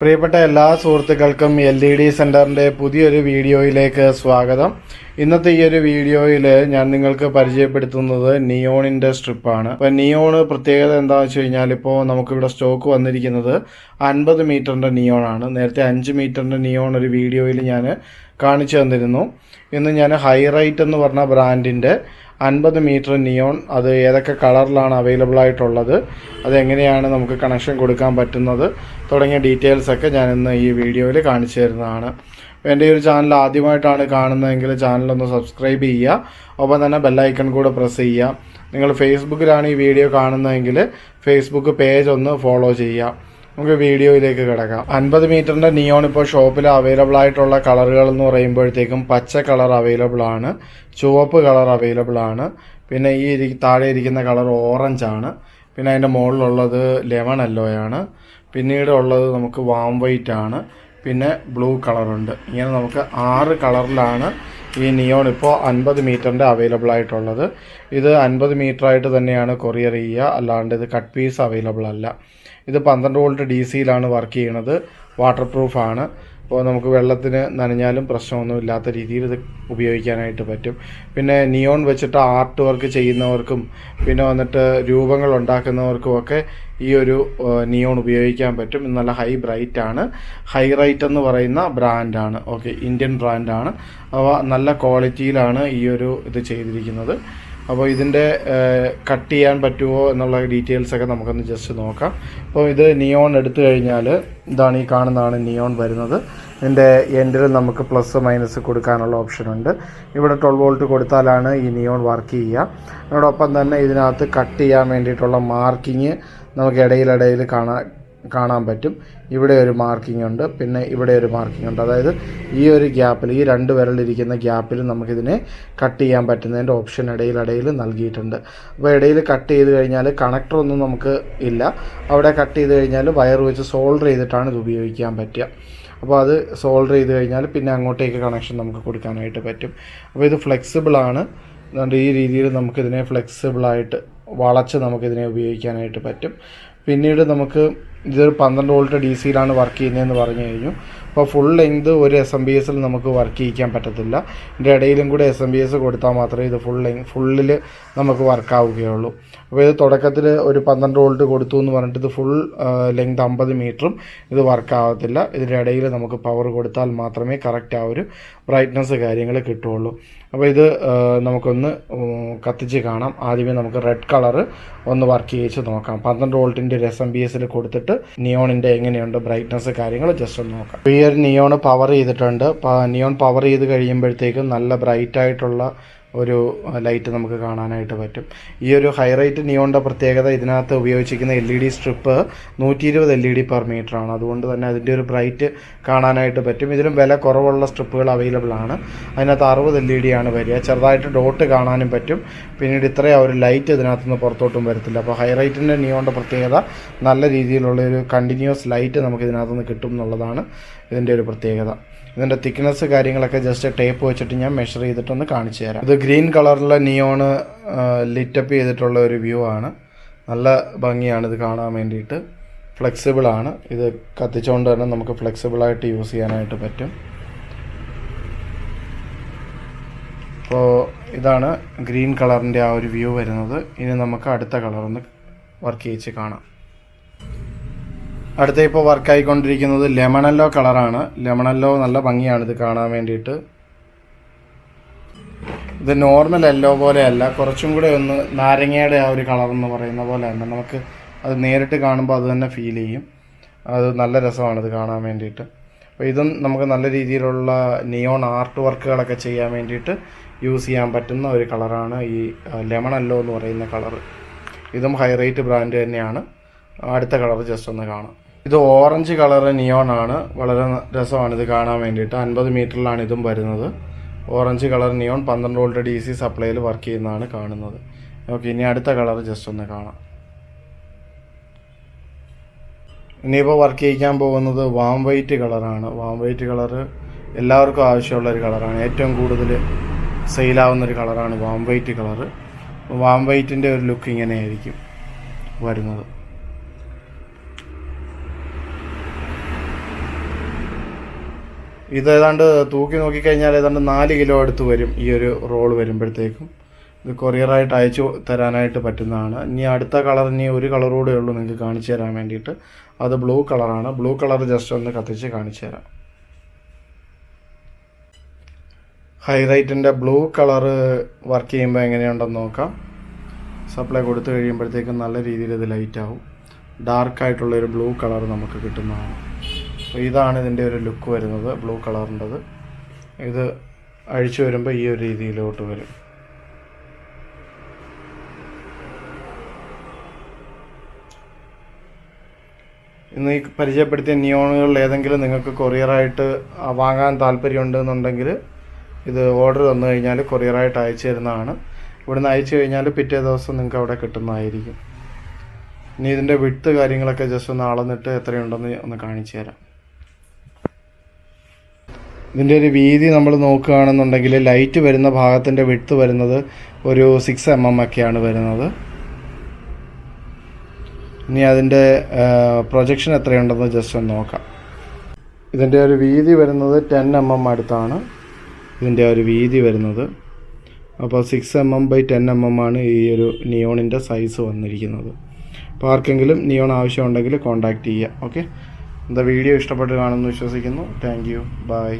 പ്രിയപ്പെട്ട എല്ലാ സുഹൃത്തുക്കൾക്കും LED സെൻറ്ററിൻ്റെ പുതിയൊരു വീഡിയോയിലേക്ക് സ്വാഗതം. ഇന്നത്തെ ഈ ഒരു വീഡിയോയിൽ ഞാൻ നിങ്ങൾക്ക് പരിചയപ്പെടുത്തുന്നത് നിയോണിൻ്റെ സ്ട്രിപ്പാണ്. അപ്പോൾ നിയോണ് പ്രത്യേകത എന്താണെന്ന് വെച്ച് കഴിഞ്ഞാൽ ഇപ്പോൾ നമുക്കിവിടെ സ്റ്റോക്ക് വന്നിരിക്കുന്നത് 50 മീറ്ററിൻ്റെ നിയോണാണ്. നേരത്തെ 5 മീറ്ററിൻ്റെ നിയോൺ ഒരു വീഡിയോയിൽ ഞാൻ കാണിച്ചു തന്നിരുന്നു. ഇന്ന് ഞാൻ ഹൈറൈറ്റ് എന്ന് പറഞ്ഞ ബ്രാൻഡിൻ്റെ 50 മീറ്റർ നിയോൺ, അത് ഏതൊക്കെ കളറിലാണ് അവൈലബിൾ ആയിട്ടുള്ളത്, അതെങ്ങനെയാണ് നമുക്ക് കണക്ഷൻ കൊടുക്കാൻ പറ്റുന്നത് തുടങ്ങിയ ഡീറ്റെയിൽസൊക്കെ ഞാൻ ഇന്ന് ഈ വീഡിയോയിൽ കാണിച്ചു തരുന്നതാണ്. എൻ്റെ ഈ ഒരു ചാനൽ ആദ്യമായിട്ടാണ് കാണുന്നതെങ്കിൽ ചാനലൊന്ന് സബ്സ്ക്രൈബ് ചെയ്യുക, ഒപ്പം തന്നെ ബെല്ലൈക്കൺ കൂടെ പ്രസ് ചെയ്യുക. നിങ്ങൾ ഫേസ്ബുക്കിലാണ് ഈ വീഡിയോ കാണുന്നതെങ്കിൽ ഫേസ്ബുക്ക് പേജ് ഒന്ന് ഫോളോ ചെയ്യുക. നമുക്ക് വീഡിയോയിലേക്ക് കിടക്കാം. 50 മീറ്ററിൻ്റെ നിയോൺ ഇപ്പോൾ ഷോപ്പിൽ അവൈലബിൾ ആയിട്ടുള്ള കളറുകൾ എന്ന് പറയുമ്പോഴത്തേക്കും പച്ച കളർ അവൈലബിൾ ആണ്, ചുവപ്പ് കളർ അവൈലബിൾ ആണ്, പിന്നെ ഈ താഴെ ഇരിക്കുന്ന കളർ ഓറഞ്ച് ആണ്, പിന്നെ അതിൻ്റെ മുകളിലുള്ളത് ലെമൺ യെല്ലോയാണ്, പിന്നീട് ഉള്ളത് നമുക്ക് വാം വൈറ്റ് ആണ്, പിന്നെ ബ്ലൂ കളറുണ്ട്. ഇങ്ങനെ നമുക്ക് 6 കളറിലാണ് ഈ നിയോൺ ഇപ്പോൾ 50 മീറ്ററിൻ്റെ അവൈലബിൾ ആയിട്ടുള്ളത്. ഇത് 50 മീറ്ററായിട്ട് തന്നെയാണ് കൊറിയർ ചെയ്യുക, അല്ലാണ്ട് ഇത് കട്ട് പീസ് അവൈലബിൾ അല്ല. ഇത് 12 വോൾട്ട് DC-യിലാണ് വർക്ക് ചെയ്യണത്, വാട്ടർ പ്രൂഫാണ്. അപ്പോൾ നമുക്ക് വെള്ളത്തിന് നനഞ്ഞാലും പ്രശ്നമൊന്നും ഇല്ലാത്ത രീതിയിൽ ഇത് ഉപയോഗിക്കാനായിട്ട് പറ്റും. പിന്നെ നിയോൺ വെച്ചിട്ട് ആർട്ട് വർക്ക് ചെയ്യുന്നവർക്കും പിന്നെ വന്നിട്ട് രൂപങ്ങൾ ഉണ്ടാക്കുന്നവർക്കുമൊക്കെ ഈ ഒരു നിയോൺ ഉപയോഗിക്കാൻ പറ്റും. ഇത് നല്ല ഹൈ ബ്രൈറ്റ് ആണ്. ഹൈറൈറ്റ് എന്ന് പറയുന്ന ബ്രാൻഡാണ്. ഓക്കെ, ഇന്ത്യൻ ബ്രാൻഡാണ്. അപ്പോൾ നല്ല ക്വാളിറ്റിയിലാണ് ഈ ഒരു ഇത് ചെയ്തിരിക്കുന്നത്. അപ്പോൾ ഇതിൻ്റെ കട്ട് ചെയ്യാൻ പറ്റുമോ എന്നുള്ള ഡീറ്റെയിൽസൊക്കെ നമുക്കൊന്ന് ജസ്റ്റ് നോക്കാം. അപ്പോൾ ഇത് നിയോൺ എടുത്തു കഴിഞ്ഞാൽ ഇതാണ്, ഈ കാണുന്നതാണ് നിയോൺ വരുന്നത്. ഇതിൻ്റെ എൻഡിൽ നമുക്ക് പ്ലസ് മൈനസ് കൊടുക്കാനുള്ള ഓപ്ഷനുണ്ട്. ഇവിടെ 12 വോൾട്ട് കൊടുത്താലാണ് ഈ നിയോൺ വർക്ക് ചെയ്യുക. അതോടൊപ്പം തന്നെ ഇതിനകത്ത് കട്ട് ചെയ്യാൻ വേണ്ടിയിട്ടുള്ള മാർക്കിങ് നമുക്ക് ഇടയിലിടയിൽ കാണാൻ പറ്റും. ഇവിടെ ഒരു മാർക്കിംഗ് ഉണ്ട്, പിന്നെ ഇവിടെ ഒരു മാർക്കിംഗ് ഉണ്ട്. അതായത് ഈ ഒരു ഗ്യാപ്പിൽ, ഈ 2 വിരലിരിക്കുന്ന ഗ്യാപ്പിൽ നമുക്കിതിനെ കട്ട് ചെയ്യാൻ പറ്റുന്നതിൻ്റെ ഓപ്ഷൻ ഇടയിൽ നൽകിയിട്ടുണ്ട്. അപ്പോൾ ഇടയിൽ കട്ട് ചെയ്ത് കഴിഞ്ഞാൽ കണക്ടറൊന്നും നമുക്ക് ഇല്ല. അവിടെ കട്ട് ചെയ്ത് കഴിഞ്ഞാൽ വയർ വെച്ച് സോൾഡർ ചെയ്തിട്ടാണ് ഇത് ഉപയോഗിക്കാൻ പറ്റുക. അപ്പോൾ അത് സോൾഡർ ചെയ്ത് കഴിഞ്ഞാൽ പിന്നെ അങ്ങോട്ടേക്ക് കണക്ഷൻ നമുക്ക് കൊടുക്കാനായിട്ട് പറ്റും. അപ്പോൾ ഇത് ഫ്ലെക്സിബിളാണ്. അതുകൊണ്ട് ഈ രീതിയിൽ നമുക്കിതിനെ ഫ്ലെക്സിബിളായിട്ട് വളച്ച് നമുക്കിതിനെ ഉപയോഗിക്കാനായിട്ട് പറ്റും. പിന്നീട് നമുക്ക് ഇതൊരു 12 വോൾട്ട് DC-യിലാണ് വർക്ക് ചെയ്യുന്നതെന്ന് പറഞ്ഞു കഴിഞ്ഞു. അപ്പോൾ ഫുൾ ലെങ്ത് ഒരു SMPS-ൽ നമുക്ക് വർക്ക് ചെയ്യിക്കാൻ പറ്റത്തില്ല. ഇതിൻ്റെ ഇടയിലും കൂടെ SMPS കൊടുത്താൽ മാത്രമേ ഇത് ഫുള്ളിൽ നമുക്ക് വർക്കാവുകയുള്ളൂ. അപ്പോൾ ഇത് തുടക്കത്തിൽ ഒരു 12 വോൾട്ട് കൊടുത്തു എന്ന് പറഞ്ഞിട്ട് ഇത് ഫുൾ ലെങ്ത് 50 മീറ്ററും ഇത് വർക്കാവത്തില്ല. ഇതിൻ്റെ ഇടയിൽ നമുക്ക് പവർ കൊടുത്താൽ മാത്രമേ കറക്റ്റ് ആ ഒരു ബ്രൈറ്റ്നസ് കാര്യങ്ങൾ കിട്ടുകയുള്ളൂ. അപ്പോൾ ഇത് നമുക്കൊന്ന് കത്തിച്ച് കാണാം. ആദ്യമേ നമുക്ക് റെഡ് കളറ് ഒന്ന് വർക്ക് ചെയ്യിച്ച് നോക്കാം. 12 വോൾട്ടിൻ്റെ ഒരു SMPS-ൽ കൊടുത്തിട്ട് നിയോണിൻ്റെ എങ്ങനെയുണ്ട് ബ്രൈറ്റ്നസ് കാര്യങ്ങൾ ജസ്റ്റ് ഒന്ന് നോക്കാം. ഈ ഒരു നിയോൺ പവർ ചെയ്തിട്ടുണ്ട്. നിയോൺ പവർ ചെയ്ത് കഴിയുമ്പോഴത്തേക്കും നല്ല ബ്രൈറ്റ് ആയിട്ടുള്ള ഒരു ലൈറ്റ് നമുക്ക് കാണാനായിട്ട് പറ്റും. ഈ ഒരു ഹൈറൈറ്റ് നിയോണിൻ്റെ പ്രത്യേകത, ഇതിനകത്ത് ഉപയോഗിച്ചിരിക്കുന്ന LED strip 120 LED per metre ആണ്. അതുകൊണ്ട് തന്നെ അതിൻ്റെ ഒരു ബ്രൈറ്റ് കാണാനായിട്ട് പറ്റും. ഇതിലും വില കുറവുള്ള സ്ട്രിപ്പുകൾ അവൈലബിൾ ആണ്. അതിനകത്ത് 60 LED ആണ് വരിക. ചെറുതായിട്ട് ഡോട്ട് കാണാനും പറ്റും. പിന്നീട് ഇത്രയും ഒരു ലൈറ്റ് ഇതിനകത്തുനിന്ന് പുറത്തോട്ടും വരത്തില്ല. അപ്പോൾ ഹൈറൈറ്റിൻ്റെ നിയോണിൻ്റെ പ്രത്യേകത, നല്ല രീതിയിലുള്ള ഒരു കണ്ടിന്യൂസ് ലൈറ്റ് നമുക്ക് ഇതിനകത്തുനിന്ന് കിട്ടും എന്നുള്ളതാണ് ഇതിൻ്റെ ഒരു പ്രത്യേകത. ഇതിൻ്റെ തിക്നെസ് കാര്യങ്ങളൊക്കെ ജസ്റ്റ് ടേപ്പ് വെച്ചിട്ട് ഞാൻ മെഷർ ചെയ്തിട്ടൊന്ന് കാണിച്ചു തരാം. ഇത് ഗ്രീൻ കളറിലെ നിയോണ് ലിറ്റപ്പ് ചെയ്തിട്ടുള്ള ഒരു വ്യൂ ആണ്. നല്ല ഭംഗിയാണ് ഇത് കാണാൻ വേണ്ടിയിട്ട്. ഫ്ലെക്സിബിളാണ്. ഇത് കത്തിച്ചുകൊണ്ട് തന്നെ നമുക്ക് ഫ്ലെക്സിബിളായിട്ട് യൂസ് ചെയ്യാനായിട്ട് പറ്റും. അപ്പോൾ ഇതാണ് ഗ്രീൻ കളറിൻ്റെ ആ ഒരു വ്യൂ വരുന്നത്. ഇനി നമുക്ക് അടുത്ത കളറൊന്ന് വർക്ക് ചെയ്യിച്ച് കാണാം. അടുത്ത ഇപ്പോൾ വർക്കായിക്കൊണ്ടിരിക്കുന്നത് ലെമൺ യെല്ലോ കളറാണ്. ലെമൺ യെല്ലോ നല്ല ഭംഗിയാണ് ഇത് കാണാൻ വേണ്ടിയിട്ട്. ഇത് നോർമൽ യെല്ലോ പോലെയല്ല, കുറച്ചും കൂടെ ഒന്ന് നാരങ്ങയുടെ ആ ഒരു കളർ എന്ന് പറയുന്ന പോലെ തന്നെ നമുക്ക് അത് നേരിട്ട് കാണുമ്പോൾ അത് തന്നെ ഫീൽ ചെയ്യും. അത് നല്ല രസമാണ് ഇത് കാണാൻ വേണ്ടിയിട്ട്. അപ്പോൾ ഇതും നമുക്ക് നല്ല രീതിയിലുള്ള നിയോൺ ആർട്ട് വർക്കുകളൊക്കെ ചെയ്യാൻ വേണ്ടിയിട്ട് യൂസ് ചെയ്യാൻ പറ്റുന്ന ഒരു കളറാണ് ഈ ലെമൺ യെല്ലോ എന്ന് പറയുന്ന കളർ. ഇതും ഹൈറൈറ്റ് ബ്രാൻഡ് തന്നെയാണ്. അടുത്ത കളർ ജസ്റ്റ് ഒന്ന് കാണാം. ഇത് ഓറഞ്ച് കളർ നിയോൺ ആണ്. വളരെ രസമാണ് ഇത് കാണാൻ വേണ്ടിയിട്ട്. 50 മീറ്ററിലാണ് ഇതും വരുന്നത്. Orange colour neon 12 volt DC സപ്ലൈയിൽ വർക്ക് ചെയ്യുന്നതാണ് കാണുന്നത്. ഓക്കെ, ഇനി അടുത്ത കളർ ജസ്റ്റ് ഒന്ന് കാണാം. ഇനിയിപ്പോൾ വർക്ക് ചെയ്യിക്കാൻ പോകുന്നത് വാം വൈറ്റ് കളറാണ്. വാം വൈറ്റ് കളറ് എല്ലാവർക്കും ആവശ്യമുള്ളൊരു കളറാണ്. ഏറ്റവും കൂടുതൽ സെയിലാവുന്നൊരു കളറാണ് വാം വൈറ്റ് കളറ്. വാം വൈറ്റിൻ്റെ ഒരു ലുക്ക് ഇങ്ങനെയായിരിക്കും വരുന്നത്. ഇത് ഏതാണ്ട് തൂക്കി നോക്കിക്കഴിഞ്ഞാൽ ഏതാണ്ട് 4 കിലോ അടുത്ത് വരും ഈ ഒരു റോൾ വരുമ്പോഴത്തേക്കും. ഇത് കൊറിയറായിട്ട് അയച്ചു തരാനായിട്ട് പറ്റുന്നതാണ്. ഇനി അടുത്ത കളർ ഇനി ഒരു കളർ കൂടെ ഉള്ളൂ നിങ്ങൾക്ക് കാണിച്ചു തരാൻ വേണ്ടിയിട്ട്. അത് ബ്ലൂ കളറാണ്. ബ്ലൂ കളർ ജസ്റ്റ് ഒന്ന് കത്തിച്ച് കാണിച്ചു തരാം. ഹൈറൈറ്റിൻ്റെ ബ്ലൂ കളറ് വർക്ക് ചെയ്യുമ്പോൾ എങ്ങനെയുണ്ടെന്ന് നോക്കാം. സപ്ലൈ കൊടുത്തു കഴിയുമ്പോഴത്തേക്കും നല്ല രീതിയിൽ ഇത് ലൈറ്റ് ആവും. ഡാർക്കായിട്ടുള്ളൊരു ബ്ലൂ കളർ നമുക്ക് കിട്ടുന്നതാണ്. അപ്പോൾ ഇതാണ് ഇതിൻ്റെ ഒരു ലുക്ക് വരുന്നത്, ബ്ലൂ കളറിൻ്റെത്. ഇത് അഴിച്ചു വരുമ്പോൾ ഈ ഒരു രീതിയിലോട്ട് വരും. ഇന്ന് ഈ പരിചയപ്പെടുത്തിയ നിയോണുകളിൽ ഏതെങ്കിലും നിങ്ങൾക്ക് കൊറിയറായിട്ട് വാങ്ങാൻ താല്പര്യമുണ്ടെന്നുണ്ടെങ്കിൽ ഇത് ഓർഡർ തന്നു കഴിഞ്ഞാൽ കൊറിയറായിട്ട് അയച്ചു തരുന്നതാണ്. ഇവിടുന്ന് അയച്ചു കഴിഞ്ഞാൽ പിറ്റേ ദിവസം നിങ്ങൾക്ക് അവിടെ കിട്ടുന്നതായിരിക്കും. ഇനി ഇതിൻ്റെ വിഡ്ത്ത് കാര്യങ്ങളൊക്കെ ജസ്റ്റ് ഒന്ന് അളന്നിട്ട് എത്രയുണ്ടെന്ന് ഒന്ന് കാണിച്ചു തരാം. ഇതിൻ്റെ ഒരു വീതി നമ്മൾ നോക്കുകയാണെന്നുണ്ടെങ്കിൽ ലൈറ്റ് വരുന്ന ഭാഗത്തിൻ്റെ വിഡ്ത്ത് വരുന്നത് ഒരു 6 mm ഒക്കെയാണ് വരുന്നത്. ഇനി അതിൻ്റെ പ്രൊജക്ഷൻ എത്രയുണ്ടെന്ന് ജസ്റ്റ് ഒന്ന് നോക്കാം. ഇതിൻ്റെ ഒരു വീതി വരുന്നത് 10 mm അടുത്താണ് ഇതിൻ്റെ ഒരു വീതി വരുന്നത്. അപ്പോൾ 6 mm by 10 mm ആണ് ഈ ഒരു നിയോണിൻ്റെ സൈസ് വന്നിരിക്കുന്നത്. അപ്പോൾ ആർക്കെങ്കിലും നിയോൺ ആവശ്യമുണ്ടെങ്കിൽ കോൺടാക്റ്റ് ചെയ്യുക. ഓക്കെ, എന്താ വീഡിയോ ഇഷ്ടപ്പെട്ട് കാണുമെന്ന് വിശ്വസിക്കുന്നു. Thank you, by.